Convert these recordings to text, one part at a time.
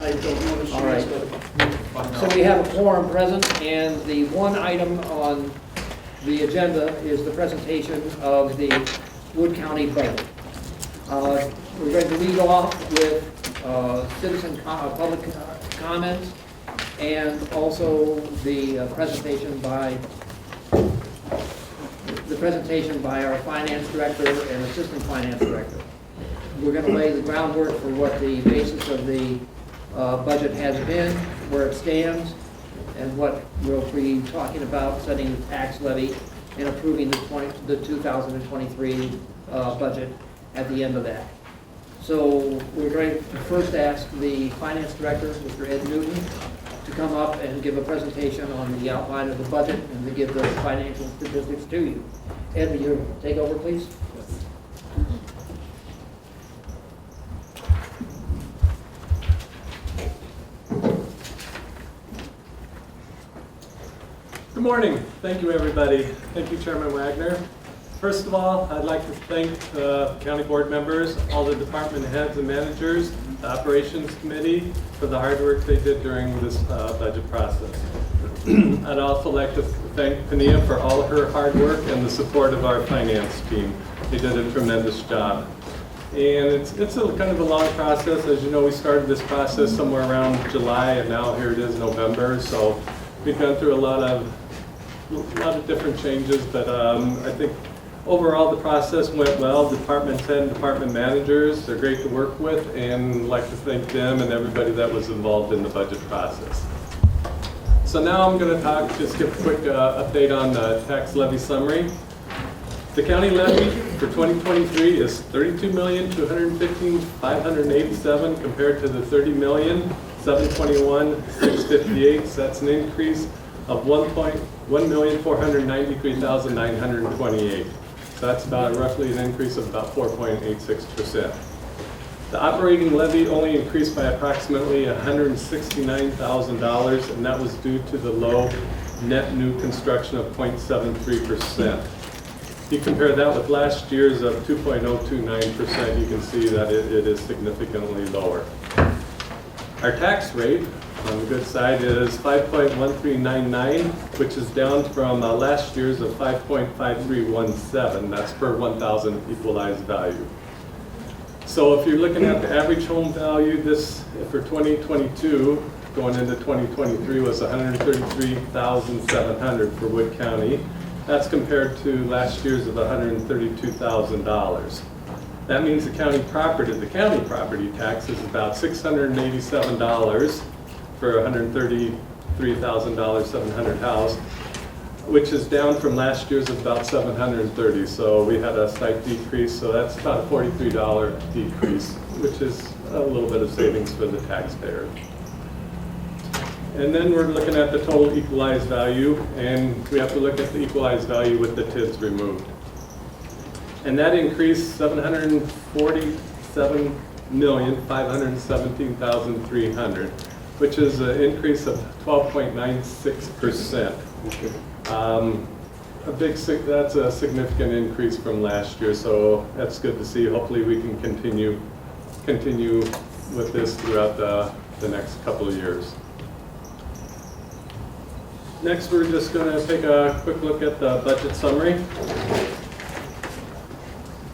I don't know the All right. streets, So we have a quorum present, and the one item on the agenda is the presentation of the Wood County budget. We're going to lead off with public comments, and also the presentation by our finance director and assistant finance director. We're going to lay the groundwork for what the basis of the budget has been, where it stands, and what we'll be talking about, setting the tax levy and approving the 2023 budget at the end of that. So we're going to first ask the finance director, Mr. Ed Newton, to come up and give a presentation on the outline of the budget and to give the financial statistics to you. Ed, will you take over, please? Good morning. Thank you, everybody. Thank you, Chairman Wagner. First of all, I'd like to thank county board members, all the department heads and managers, the operations committee for the hard work they did during this budget process. I'd also like to thank Pania for all of her hard work and the support of our finance team. They did a tremendous job. And it's a kind of a long process. As you know, we started this process somewhere around July, and now here it is November. So we've gone through a lot of different changes, but I think overall the process went well. Department head and department managers, they're great to work with, and I'd like to thank them and everybody that was involved in the budget process. So now I'm going to just give a quick update on the tax levy summary. The county levy for 2023 is $32,215,587 compared to the $30,721,658. So that's an increase of $1,493,928. So that's about roughly an increase of about 4.86%. The operating levy only increased by approximately $169,000, and that was due to the low net new construction of 0.73%. If you compare that with last year's of 2.029%, you can see that it is significantly lower. Our tax rate on the good side is 5.1399, which is down from last year's of 5.5317. That's per 1,000 equalized value. So if you're looking at the average home value, this for 2022 going into 2023 was $133,700 for Wood County. That's compared to last year's of $132,000. That means the county property tax is about $687 for $133,700 house, which is down from last year's of about $730. So we had a slight decrease. So that's about a $43 decrease, which is a little bit of savings for the taxpayer. And then we're looking at the total equalized value, and we have to look at the equalized value with the TIDs removed. And that increased $747,517,300, which is an increase of 12.96%. That's a significant increase from last year, so that's good to see. Hopefully we can continue with this throughout the next couple of years. Next, we're just going to take a quick look at the budget summary.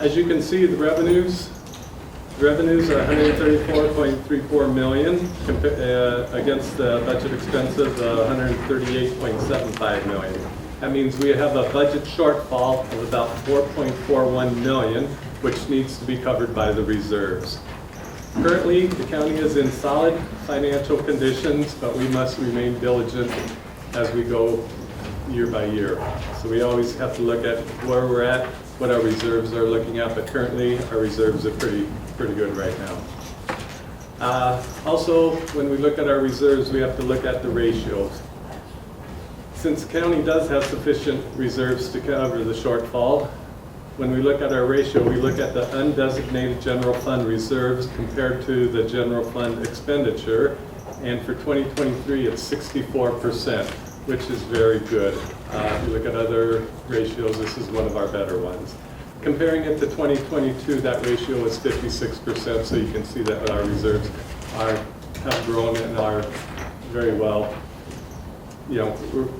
As you can see, the revenues are $134.34 million against the budget expenses of $138.75 million. That means we have a budget shortfall of about $4.41 million, which needs to be covered by the reserves. Currently, the county is in solid financial conditions, but we must remain diligent as we go year by year. So we always have to look at where we're at, what our reserves are looking at, but currently our reserves are pretty good right now. Also, when we look at our reserves, we have to look at the ratios. Since the county does have sufficient reserves to cover the shortfall, when we look at our ratio, we look at the undesignated general fund reserves compared to the general fund expenditure. And for 2023, it's 64%, which is very good. If you look at other ratios, this is one of our better ones. Comparing it to 2022, that ratio is 56%, so you can see that our reserves are have grown and are very well,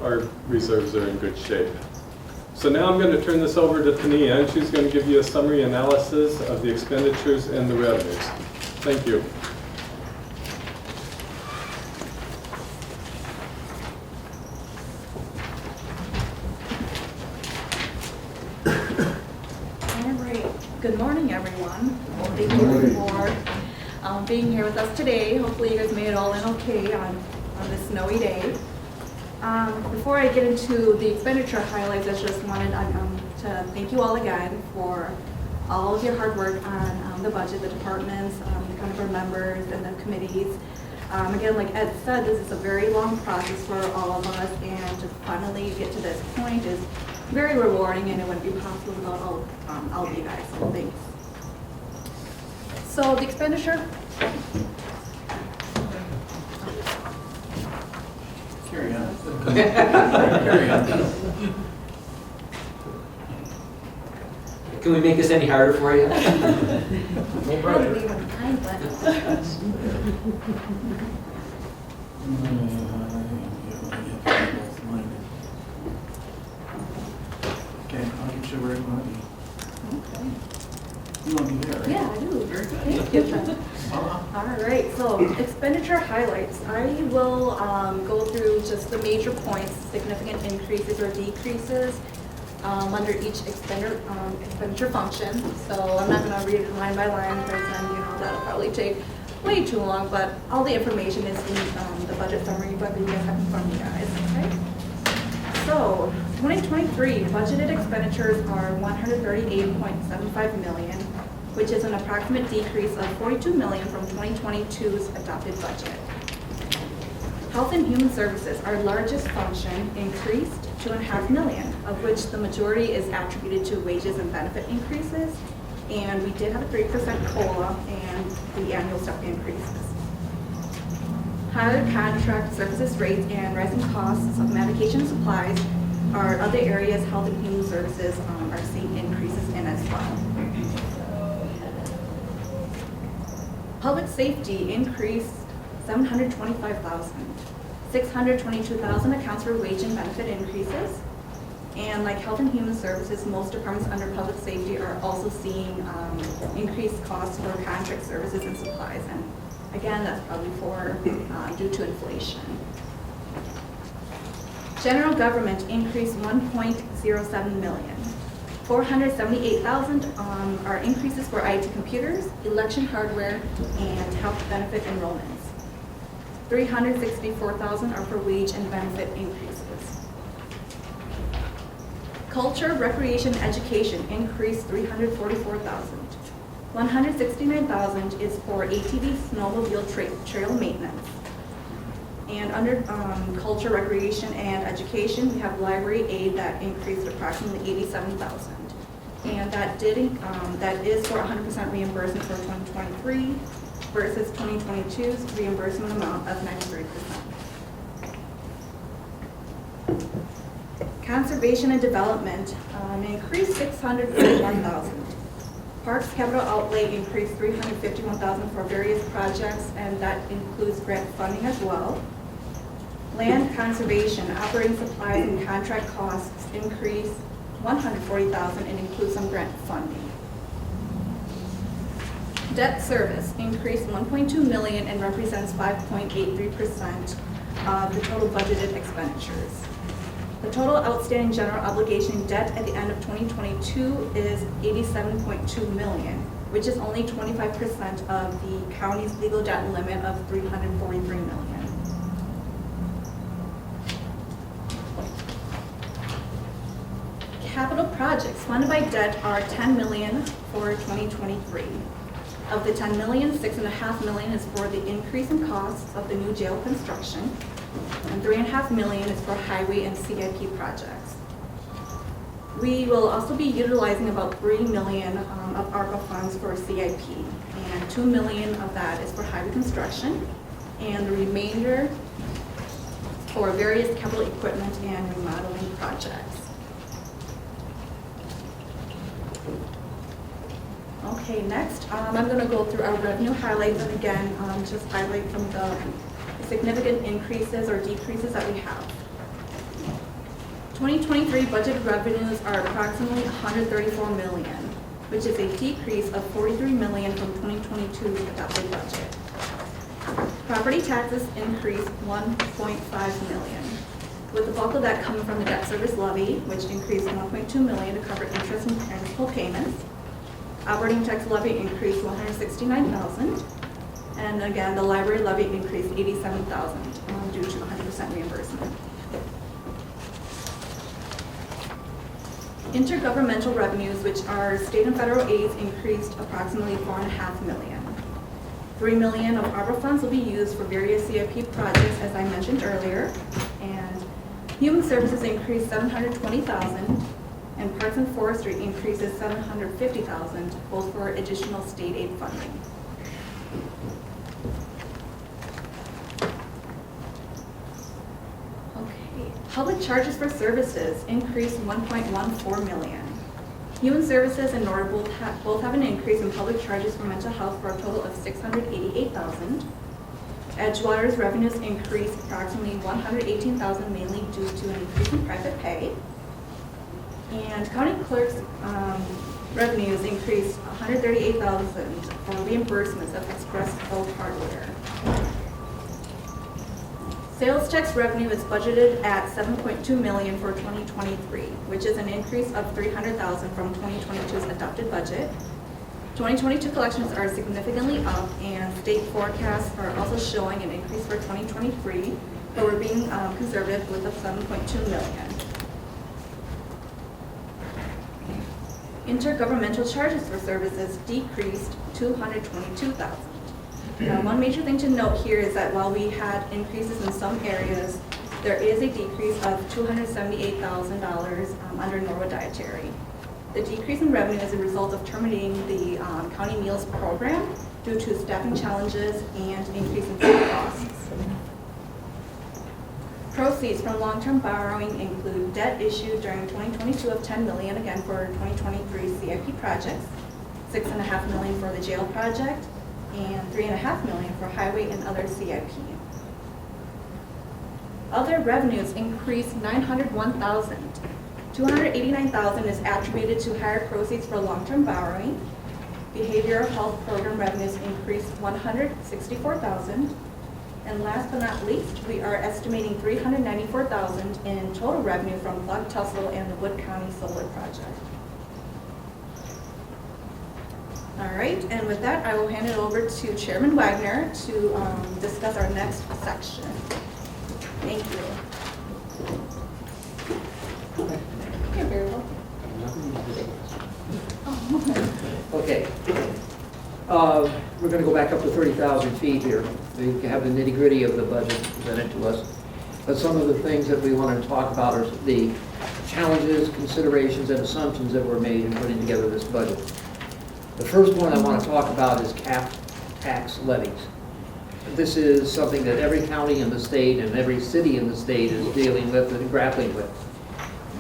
our reserves are in good shape. So now I'm going to turn this over to Tania, and she's going to give you a summary analysis of the expenditures and the revenues. Thank you. All right. Good morning, everyone. Thank you for being here with us today. Hopefully you guys made it all in okay on this snowy day. Before I get into the expenditure highlights, I just wanted to thank you all again for all of your hard work on the budget, the departments, the kind of our members and the committees. Again, like Ed said, this is a very long process for all of us, and to finally get to this point is very rewarding, and it wouldn't be possible without all of you guys, so thanks. So the expenditure. Carry on. Carry on. Can we make this any harder for you? Probably even time, but Okay, I'll get you where you want to be. okay. You want to be there, right? Yeah, I do. Very good. Thank you. All right, so expenditure highlights. I will go through just the major points, significant increases or decreases under each expenditure function. So I'm not going to read it line by line because then that'll probably take way too long. But all the information is in the budget summary, but you guys have in front of you guys. Okay. So 2023 budgeted expenditures are $138.75 million, which is an approximate decrease of $42 million from 2022's adopted budget. Health and Human Services, our largest function, increased $2.5 million, of which the majority is attributed to wages and benefit increases, and we did have a 3% COLA and the annual step increases. Higher contract services rates and rising costs of medication and supplies are other areas Health and Human Services are seeing increases in as well. Public safety increased $725,000. $622,000 accounts for wage and benefit increases. And like Health and Human Services, most departments under public safety are also seeing increased costs for contract services and supplies. And again, that's probably due to inflation. General government increased $1.07 million. $478,000 are increases for IT computers, election hardware, and health benefit enrollments. $364,000 are for wage and benefit increases. Culture, recreation, education increased $344,000. $169,000 is for ATV snowmobile trail maintenance. And under culture, recreation, and education, we have library aid that increased approximately $87,000. And that is for 100% reimbursement for 2023 versus 2022's reimbursement amount of 93%. Conservation and development increased $641,000. Parks capital outlay increased $351,000 for various projects, and that includes grant funding as well. Land conservation, operating supplies, and contract costs increased $140,000 and includes some grant funding. Debt service increased $1.2 million and represents 5.83% of the total budgeted expenditures. The total outstanding general obligation debt at the end of 2022 is $87.2 million, which is only 25% of the county's legal debt limit of $343 million. Capital projects funded by debt are $10 million for 2023. Of the $10 million, $6.5 million is for the increase in costs of the new jail construction, and $3.5 million is for highway and CIP projects. We will also be utilizing about $3 million of ARPA funds for CIP, and $2 million of that is for highway construction, and the remainder for various capital equipment and remodeling projects. Okay, next, I'm gonna go through our revenue highlights, and again, just highlight some of the significant increases or decreases that we have. 2023 budget revenues are approximately 134 million, which is a decrease of 43 million from 2022's adopted budget. Property taxes increased 1.5 million, with the bulk of that coming from the debt service levy, which increased 1.2 million to cover interest and principal payments. Operating tax levy increased 169,000, and again, the library levy increased 87,000 due to 100% reimbursement. Intergovernmental revenues, which are state and federal aids, increased approximately 4.5 million. 3 million of ARPA funds will be used for various CIP projects, as I mentioned earlier, and human services increased 720,000, and parks and forestry increases 750,000, both for additional state aid funding. Okay, public charges for services increased 1.14 million. Human services and NORA both have an increase in public charges for mental health for a total of 688,000. Edgewater's revenues increased approximately 118,000, mainly due to an increase in private pay. And county clerk's revenues increased 138,000 for reimbursements of express health hardware. Sales tax revenue is budgeted at 7.2 million for 2023, which is an increase of 300,000 from 2022's adopted budget. 2022 collections are significantly up, and state forecasts are also showing an increase for 2023, but we're being conservative with the 7.2 million. Intergovernmental charges for services decreased 222,000. Now, one major thing to note here is that while we had increases in some areas, there is a decrease of $278,000 under Norwood Dietary. The decrease in revenue is a result of terminating the county meals program due to staffing challenges and increase in food costs. Proceeds from long-term borrowing include debt issued during 2022 of 10 million, again for 2023 CIP projects, 6.5 million for the jail project, and 3.5 million for highway and other CIP. Other revenues increased 901,000. 289,000 is attributed to higher proceeds for long-term borrowing. Behavioral health program revenues increased 164,000. And last but not least, we are estimating 394,000 in total revenue from Clark Tussle and the Wood County Solar Project. All right, and with that, I will hand it over to Chairman Wagner to discuss our next section. Thank you. You're very welcome. Okay. We're going to go back up to 30,000 feet here. We have the nitty-gritty of the budget presented to us. But some of the things that we want to talk about are the challenges, considerations, and assumptions that were made in putting together this budget. The first one I want to talk about is cap tax levies. This is something that every county in the state and every city in the state is dealing with and grappling with.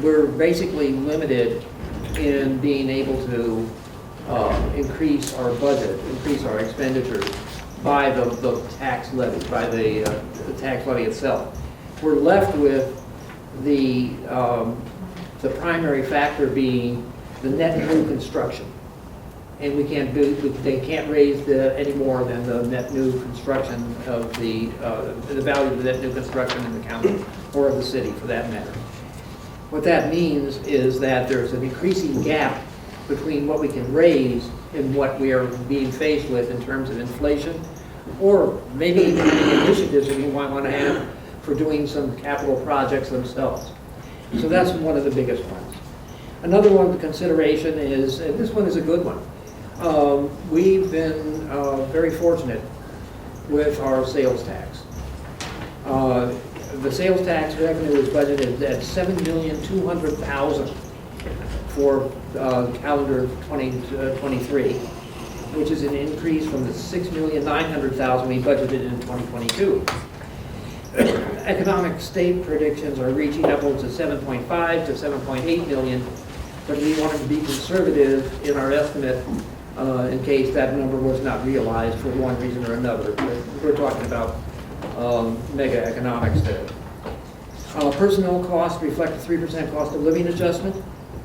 We're basically limited in being able to increase our budget, increase our expenditures by the tax levy, by the tax levy itself. We're left with the primary factor being the net new construction. And they can't raise any more than the net new construction of the value of the net new construction in the county or of the city for that matter. What that means is that there's an increasing gap between what we can raise and what we are being faced with in terms of inflation, or maybe even the initiatives that we might want to have for doing some capital projects themselves. So that's one of the biggest ones. Another one of consideration is, and this one is a good one, we've been very fortunate with our sales tax. The sales tax revenue is budgeted at $7,200,000 for calendar 2023, which is an increase from the $6,900,000 we budgeted in 2022. Economic state predictions are reaching upwards of 7.5 to 7.8 million, but we wanted to be conservative in our estimate in case that number was not realized for one reason or another. We're talking about mega economics there. Personnel costs reflect a 3% cost of living adjustment,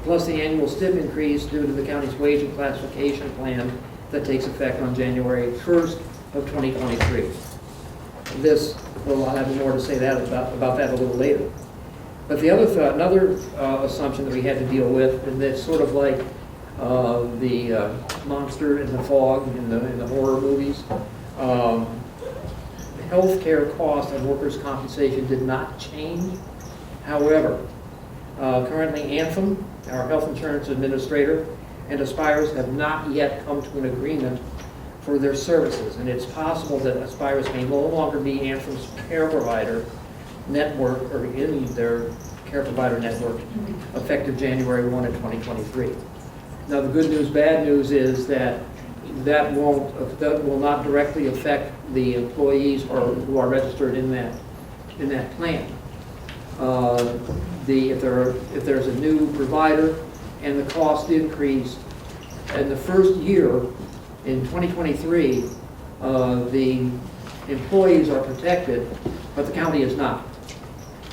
plus the annual STIP increase due to the county's wage and classification plan that takes effect on January 1st of 2023. I'll have more to say about that a little later. But the another assumption that we had to deal with, and it's sort of like the monster in the fog in the horror movies. Healthcare costs and workers' compensation did not change. However, currently Anthem, our health insurance administrator, and Aspirus have not yet come to an agreement for their services, and it's possible that Aspirus may no longer be Anthem's care provider network, or in their care provider network, effective January 1 of 2023. Now, the good news, bad news is that will not directly affect the employees or who are registered in that plan. If there's a new provider and the cost increase in the first year in 2023, the employees are protected, but the county is not.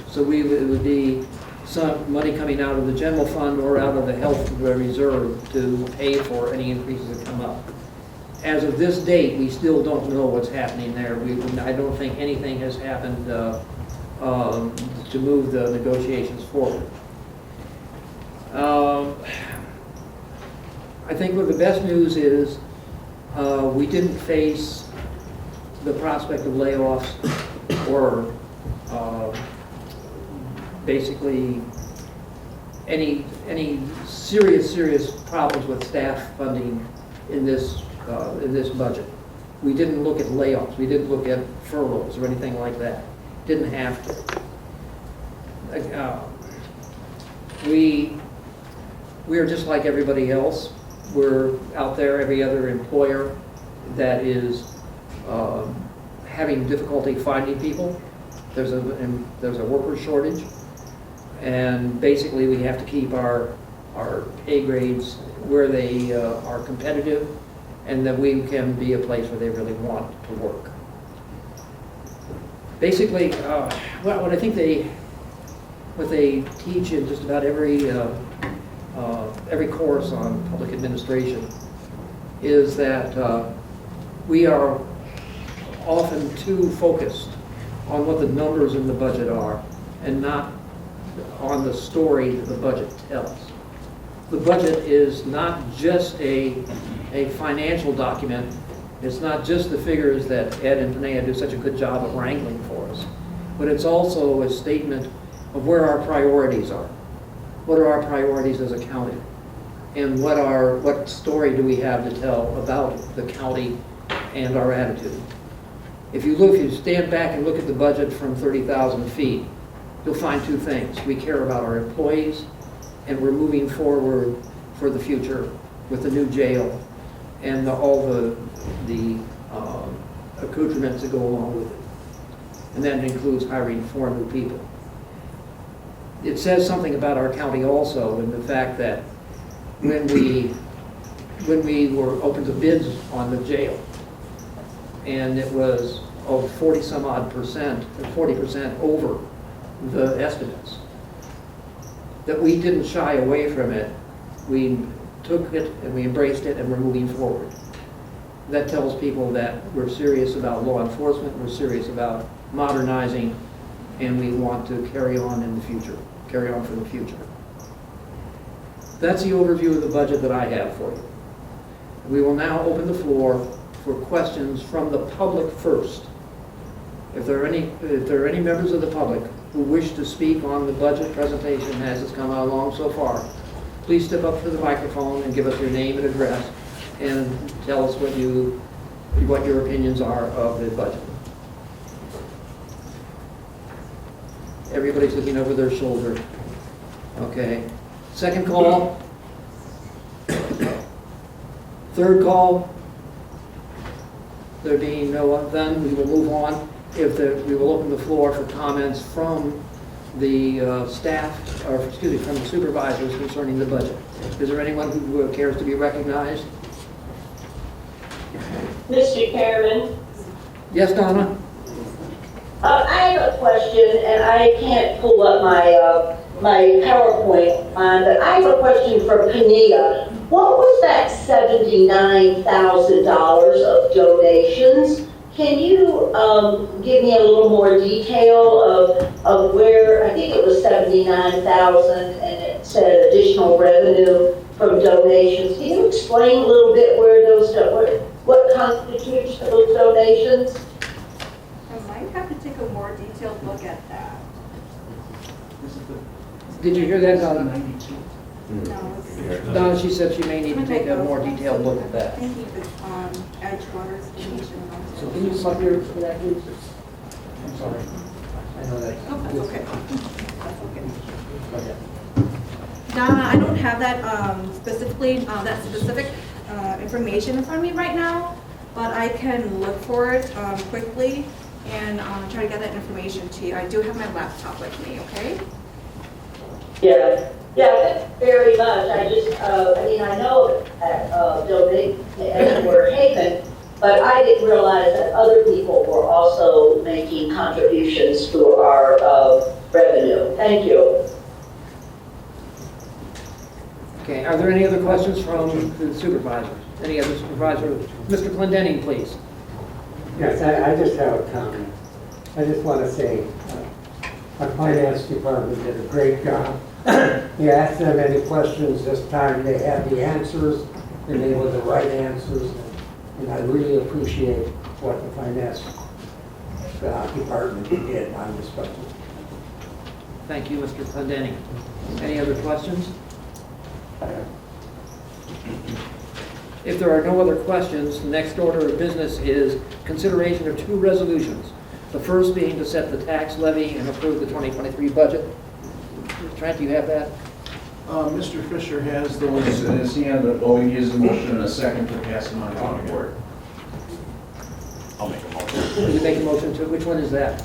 So it would be some money coming out of the general fund or out of the health reserve to pay for any increases that come up. As of this date, we still don't know what's happening there. I don't think anything has happened to move the negotiations forward. I think what the best news is we didn't face the prospect of layoffs or basically any serious problems with staff funding in this budget. We didn't look at layoffs. We didn't look at furloughs or anything like that. Didn't have to. We are just like everybody else. We're out there, every other employer that is having difficulty finding people. There's a worker shortage, and basically we have to keep our pay grades where they are competitive, and that we can be a place where they really want to work. Basically, what I think what they teach in just about every course on public administration is that we are often too focused on what the numbers in the budget are and not on the story that the budget tells. The budget is not just a financial document. It's not just the figures that Ed and Panea do such a good job of wrangling for us, but it's also a statement of where our priorities are. What are our priorities as a county? And what story do we have to tell about the county and our attitude? If you stand back and look at the budget from 30,000 feet, you'll find two things. We care about our employees, and we're moving forward for the future with the new jail and all the accoutrements that go along with it. And that includes hiring 4 new people. It says something about our county also in the fact that when we were open to bids on the jail, and it was 40 some odd percent, 40% over the estimates, that we didn't shy away from it. We took it and we embraced it, and we're moving forward. That tells people that we're serious about law enforcement, we're serious about modernizing, and we want to carry on in the future, carry on for the future. That's the overview of the budget that I have for you. We will now open the floor for questions from the public first. If there are any members of the public who wish to speak on the budget presentation as it's come along so far, please step up to the microphone and give us your name and address and tell us what your opinions are of the budget. Everybody's looking over their shoulder. Okay. Second call. Third call. There being no one, then we will move on. We will open the floor for comments from the staff, or excuse me, from the supervisors concerning the budget. Is there anyone who cares to be recognized? Mr. Chairman, Yes, Donna? I have a question, and I can't pull up my PowerPoint on, but I have a question for Pania. What was that $79,000 of donations? Can you give me a little more detail of where, I think it was 79,000, and it said additional revenue from donations. Can you explain a little bit where those, what constitutes those donations? I might have to take a more detailed look at that. Did you hear that, Donna? No, it's. Donna, she said she may need to take a more detailed look at that. Thinking of Edgewater's donation. So can you plug your, for that, please? I'm sorry. I know that. Oh, that's okay. That's okay. Okay. Donna, I don't have that specifically, that specific information in front of me right now, but I can look for it quickly and try to get that information to you. I do have my laptop with me, okay? Yeah, thanks very much. I just, I mean, I know that donate to Edgewater Haven, but I didn't realize that other people were also making contributions to our revenue. Thank you. Okay, are there any other questions from the supervisors? Any other supervisor? Mr. Clendenning, please. Yes, I just have a comment. I just want to say, our finance department did a great job. You asked them any questions this time, they had the answers, and they were the right answers. And I really appreciate what the finance department did on this budget. Thank you, Mr. Clendenning. Any other questions? If there are no other questions, the next order of business is consideration of two resolutions. The first being to set the tax levy and approve the 2023 budget. Trent, do you have that? Mr. Fisher has those in his hand, but he needs a motion and a second to pass them on to the board. I'll make a motion. Will you make a motion to, which one is that?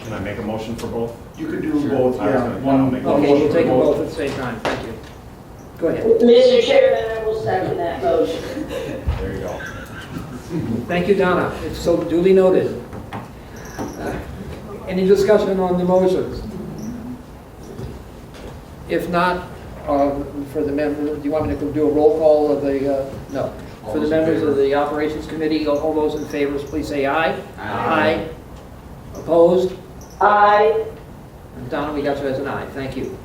Can I make a motion for both? You could do both, I was yeah. gonna- One I'll make a Okay, motion we'll for take them both. both at the same time. Thank you. Go ahead. Mr. Chairman, I will second that motion. There you go. Thank you, Donna. It's so duly noted. Any discussion on the motions? If not, for the member, do you want me to do a roll call of the, no. All For the those in members of favor? the Operations Committee, all those in favor, please say aye. Aye. Opposed? Aye. Donna, we got you as an aye. Thank you.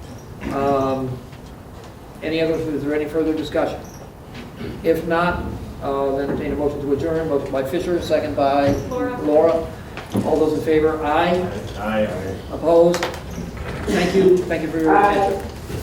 Any other, is there any further discussion? If not, I'll entertain a motion to adjourn. Motion by Fisher, second by Laura. All those in favor, aye. Aye. Opposed? Thank you for your Aye. attention.